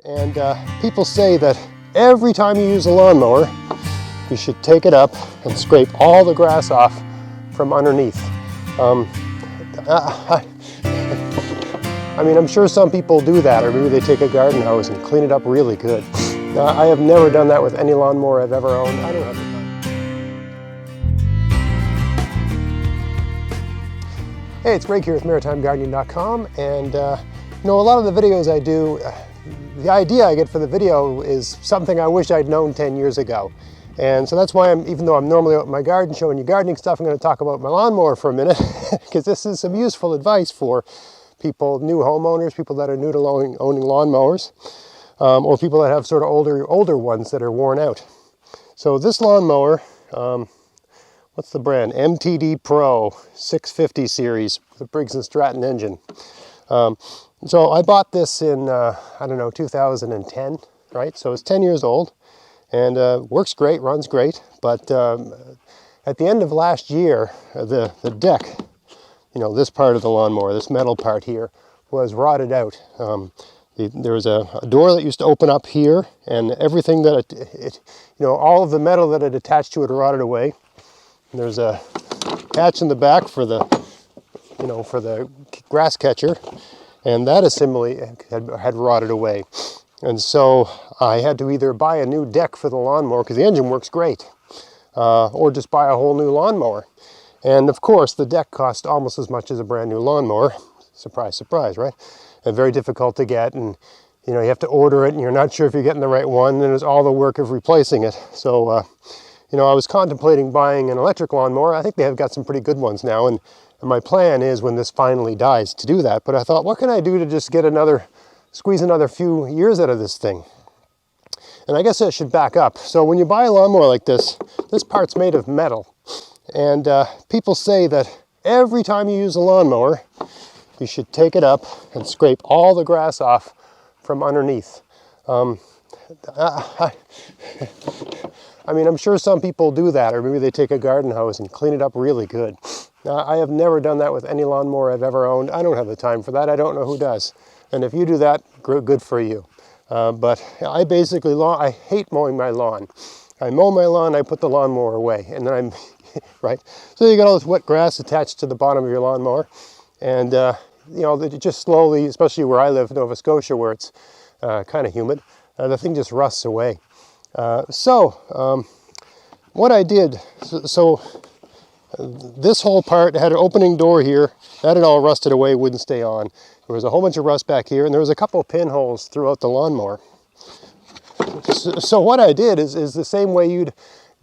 And people say that every time you use a lawnmower, you should take it up and scrape all the grass off from underneath. I mean, I'm sure some people do that, or maybe they take a garden hose and clean it up really good. I have never done that with any lawnmower I've ever owned. I don't have the time. Hey, it's Greg here with MaritimeGardening.com, and you know, a lot of the videos I do, the idea I get for the video is something I wish I'd known 10 years ago. And so that's why even though I'm normally out in my garden showing you gardening stuff, I'm going to talk about my lawnmower for a minute, because this is some useful advice for people, new homeowners, people that are new to owning lawnmowers, or people that have sort of older ones that are worn out. So this lawnmower, what's the brand? MTD Pro 650 series, the Briggs & Stratton engine. So I bought this in, I don't know, 2010, right? So it's 10 years old and works great, runs great. But at the end of last year, the deck, you know, this part of the lawnmower, this metal part here, was rotted out. There was a door that used to open up here, and everything that you know, all of the metal that had attached to it rotted away. And there's a hatch in the back for the, you know, for the grass catcher. And that assembly had rotted away. And so I had to either buy a new deck for the lawnmower, because the engine works great, or just buy a whole new lawnmower. And of course, the deck cost almost as much as a brand new lawnmower. Surprise, surprise, right? And very difficult to get, and you know, you have to order it, and you're not sure if you're getting the right one, and there's all the work of replacing it. So, you know, I was contemplating buying an electric lawnmower. I think they have got some pretty good ones now, and my plan is, when this finally dies, to do that. But I thought, what can I do to just get squeeze another few years out of this thing? And I guess I should back up. So when you buy a lawnmower like this part's made of metal. And people say that every time you use a lawnmower, you should take it up and scrape all the grass off from underneath. I mean, I'm sure some people do that, or maybe they take a garden hose and clean it up really good. I have never done that with any lawnmower I've ever owned. I don't have the time for that. I don't know who does. And if you do that, good for you. But I basically, I hate mowing my lawn. I mow my lawn, I put the lawnmower away, and then I'm, right? So you got all this wet grass attached to the bottom of your lawnmower. And, you know, it just slowly, especially where I live, Nova Scotia, where it's kind of humid, the thing just rusts away. What I did, this whole part had an opening door here. That had all rusted away, wouldn't stay on. There was a whole bunch of rust back here, and there was a couple of pinholes throughout the lawnmower. So what I did is the same way you'd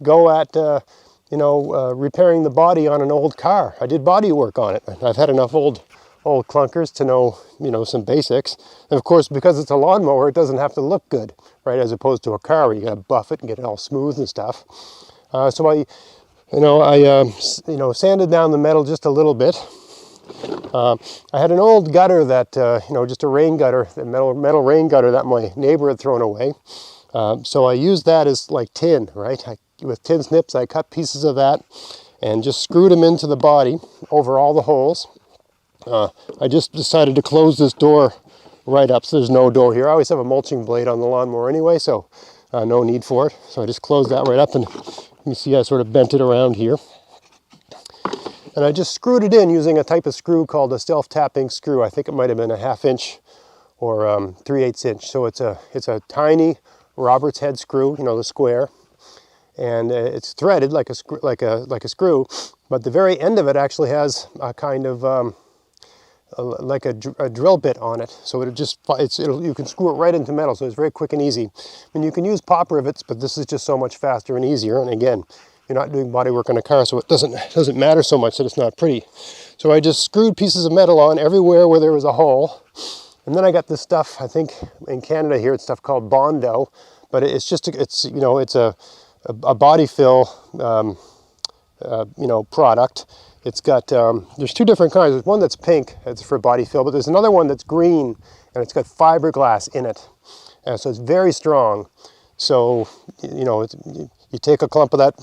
go at, you know, repairing the body on an old car. I did body work on it. I've had enough old clunkers to know, you know, some basics. And of course, because it's a lawnmower, it doesn't have to look good, right? As opposed to a car where you got to buff it and get it all smooth and stuff. So I sanded down the metal just a little bit. I had an old gutter that, you know, just a rain gutter, a metal rain gutter that my neighbor had thrown away. So I used that as like tin, right? With tin snips, I cut pieces of that and just screwed them into the body over all the holes. I just decided to close this door right up, so there's no door here. I always have a mulching blade on the lawnmower anyway, so no need for it. So I just closed that right up, and you see I sort of bent it around here. And I just screwed it in using a type of screw called a self-tapping screw. I think it might have been a 1/2 inch or 3/8 inch. So it's a tiny Robert's head screw, you know, the square, and it's threaded like a screw. But the very end of it actually has a kind of like a drill bit on it. So you can screw it right into metal. So it's very quick and easy. I mean, you can use pop rivets, but this is just so much faster and easier. And again, you're not doing body work on a car, so it doesn't matter so much that it's not pretty. So I just screwed pieces of metal on everywhere where there was a hole. And then I got this stuff, I think in Canada here, it's stuff called Bondo, but it's a body fill, you know, product. It's got, there's two different kinds. There's one that's pink, it's for body fill, but there's another one that's green, and it's got fiberglass in it. So it's very strong. So, you know, you take a clump of that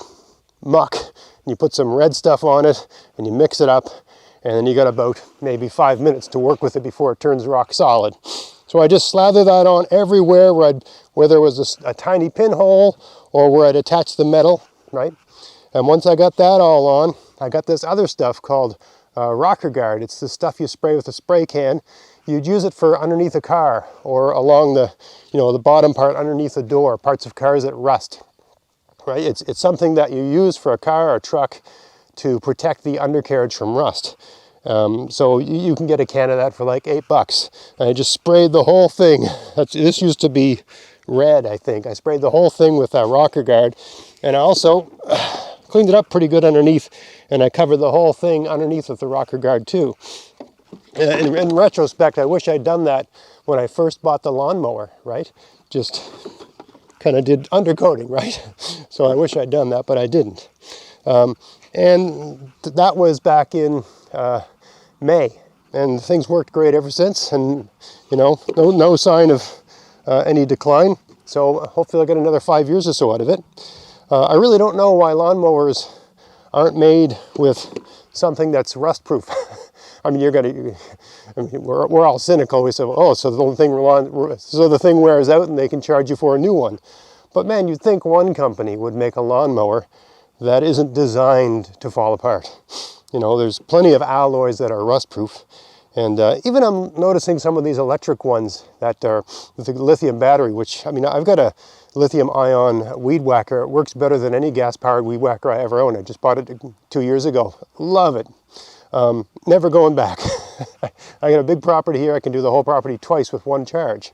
muck, and you put some red stuff on it, and you mix it up, and then you got about maybe 5 minutes to work with it before it turns rock solid. So I just slather that on everywhere where there was a tiny pinhole or where I'd attach the metal, right? And once I got that all on, I got this other stuff called rocker guard. It's the stuff you spray with a spray can. You'd use it for underneath a car or along the, the bottom part underneath the door, parts of cars that rust, right? It's something that you use for a car or a truck to protect the undercarriage from rust. So you can get a can of that for like $8. And I just sprayed the whole thing. This used to be red, I think. I sprayed the whole thing with that rocker guard, and I also cleaned it up pretty good underneath, and I covered the whole thing underneath with the rocker guard too. In retrospect, I wish I'd done that when I first bought the lawnmower, right? Just kind of did undercoating, right? So I wish I'd done that, but I didn't. And that was back in May, and things worked great ever since, and no sign of any decline. So hopefully I'll get another 5 years or so out of it. I really don't know why lawnmowers aren't made with something that's rust-proof. I mean, we're all cynical. We say, oh, so the thing wears out and they can charge you for a new one. But man, you'd think one company would make a lawnmower that isn't designed to fall apart. There's plenty of alloys that are rust-proof. And even I'm noticing some of these electric ones that are with a lithium battery, which, I've got a lithium-ion weed whacker. It works better than any gas-powered weed whacker I ever owned. I just bought it 2 years ago. Love it. Never going back. I got a big property here. I can do the whole property twice with one charge.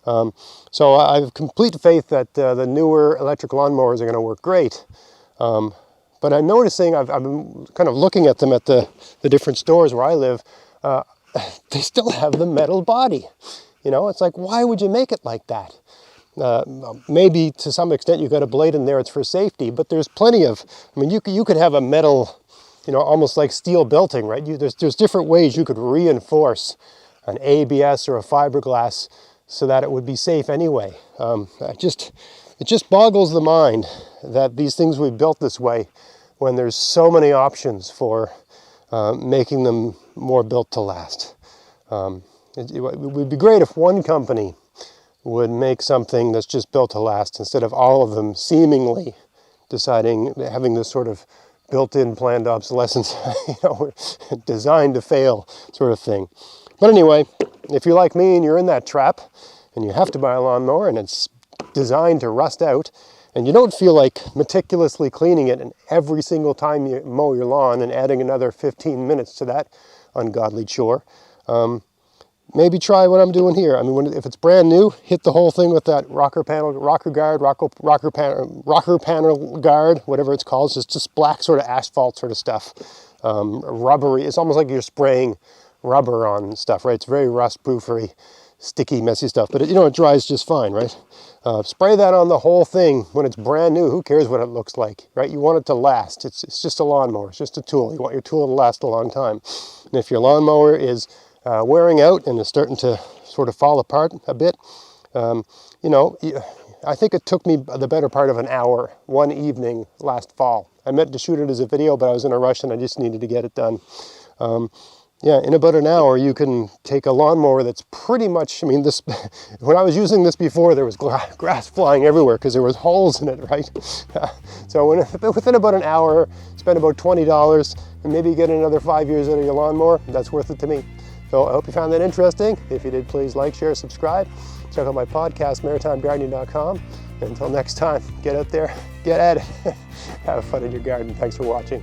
So I have complete faith that the newer electric lawnmowers are going to work great. But I'm noticing, I've been kind of looking at them at the different stores where I live. They still have the metal body. It's like, why would you make it like that? Maybe to some extent you got a blade in there, it's for safety, but there's plenty of, you could have a metal, almost like steel belting, right? There's different ways you could reinforce an ABS or a fiberglass so that it would be safe anyway. It just boggles the mind that these things we've built this way when there's so many options for making them more built to last. It would be great if one company would make something that's just built to last instead of all of them seemingly having this sort of built-in planned obsolescence, designed to fail sort of thing. But anyway, if you're like me and you're in that trap and you have to buy a lawnmower and it's designed to rust out, and you don't feel like meticulously cleaning it and every single time you mow your lawn and adding another 15 minutes to that ungodly chore, maybe try what I'm doing here. If it's brand new, hit the whole thing with that rocker panel guard, whatever it's called. It's just black sort of asphalt sort of stuff, rubbery. It's almost like you're spraying rubber on stuff, right? It's very rust-proof, very sticky, messy stuff, but it dries just fine, right? Spray that on the whole thing when it's brand new. Who cares what it looks like, right? You want it to last. It's just a lawnmower. It's just a tool. You want your tool to last a long time. And if your lawnmower is wearing out and is starting to sort of fall apart a bit, I think it took me the better part of an hour one evening last fall. I meant to shoot it as a video, but I was in a rush and I just needed to get it done. In about an hour, you can take a lawnmower that's pretty much, when I was using this before, there was grass flying everywhere because there was holes in it, right? So within about an hour, spend about $20 and maybe get another 5 years out of your lawnmower, that's worth it to me. So I hope you found that interesting. If you did, please like, share, subscribe. Check out my podcast, maritimegardening.com. Until next time, get out there, get at it. Have fun in your garden. Thanks for watching.